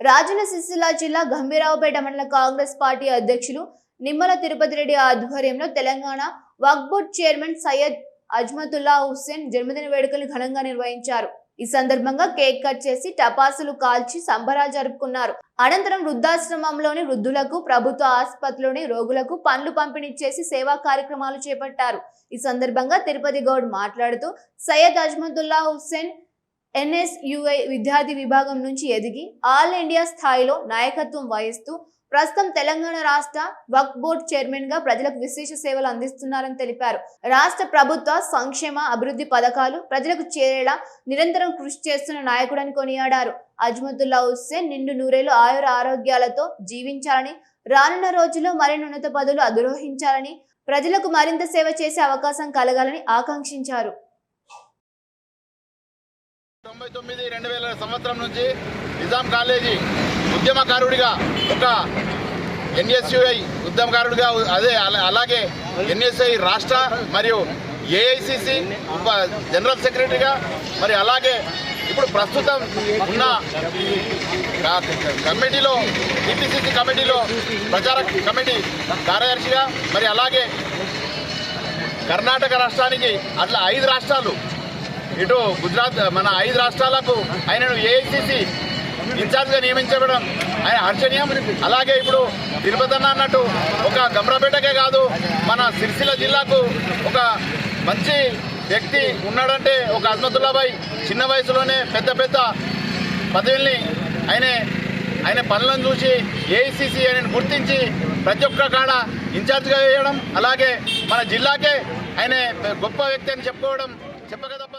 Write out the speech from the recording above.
రాజన్న సిరిసిల్ల జిల్లా గంభీరావుపేట మండల కాంగ్రెస్ పార్టీ అధ్యక్షులు నిమ్మల తిరుపతి రెడ్డి ఆధ్వర్యంలో తెలంగాణ వక్ఫ్ బోర్డు చైర్మన్ సయ్యద్ అజ్మతుల్లా హుస్సేన్ జన్మదిన వేడుకలు ఘనంగా నిర్వహించారు। ఈ సందర్భంగా కేక్ కట్ చేసి టపాసులు కాల్చి సంబరాలు జరుపుకున్నారు। అనంతరం వృద్ధాశ్రమంలోని వృద్ధులకు, ప్రభుత్వ ఆసుపత్రిలోని రోగులకు పండ్లు పంపిణీ చేసి సేవా కార్యక్రమాలు చేపట్టారు। ఈ సందర్భంగా తిరుపతి గౌడ్ మాట్లాడుతూ సయ్యద్ అజ్మతుల్లా హుస్సేన్ NSUI విద్యార్థి విభాగం నుంచి ఎదిగి ఆల్ ఇండియా స్థాయిలో నాయకత్వం వహిస్తూ ప్రస్తుతం తెలంగాణ రాష్ట్ర వక్ఫ్ బోర్డు చైర్మన్ గా ప్రజలకు విశేష సేవలు అందిస్తున్నారని తెలిపారు। రాష్ట్ర ప్రభుత్వ సంక్షేమ అభివృద్ధి పథకాలు ప్రజలకు చేరేలా నిరంతరం కృషి చేస్తున్న నాయకుడని కొనియాడారు। అజ్మతుల్లా హుస్సేన్ నిండు నూరేళ్లు ఆయుర ఆరోగ్యాలతో జీవించాలని, రానున్న రోజుల్లో మరిన్ని ఉన్నత పదవులు అధిరోహించాలని, ప్రజలకు మరింత సేవ చేసే అవకాశం కలగాలని ఆకాంక్షించారు। 99-2000 సంవత్సరం నుంచి నిజాం కాలేజీ ఉద్యమకారుడిగా ఒక NSUI ఉద్యమకారుడిగా అలాగే NSI రాష్ట్ర మరియు AICC జనరల్ సెక్రటరీగా మరి అలాగే ఇప్పుడు ప్రస్తుతం ఉన్న కమిటీలో TPCC కమిటీలో ప్రచార కమిటీ కార్యదర్శిగా మరి అలాగే కర్ణాటక రాష్ట్రానికి అట్లా 5 రాష్ట్రాలు ఇటు గుజరాత్ మన 5 రాష్ట్రాలకు ఆయనను AICC ఇన్ఛార్జ్గా నియమించడం ఆయన హర్షణీయం। అలాగే ఇప్పుడు తిరుపతి అన్నట్టు ఒక గంభీరావుపేటకే కాదు మన సిరిసిల్ల జిల్లాకు ఒక మంచి వ్యక్తి ఉన్నాడంటే ఒక అజ్మతుల్లా భాయ్ చిన్న వయసులోనే పెద్ద పెద్ద పదవుల్ని ఆయన పనులను చూసి AICC ఆయనను గుర్తించి ప్రతి ఒక్క కాడ ఇన్ఛార్జ్గా వేయడం, అలాగే మన జిల్లాకే ఆయన గొప్ప వ్యక్తి అని చెప్పక తప్ప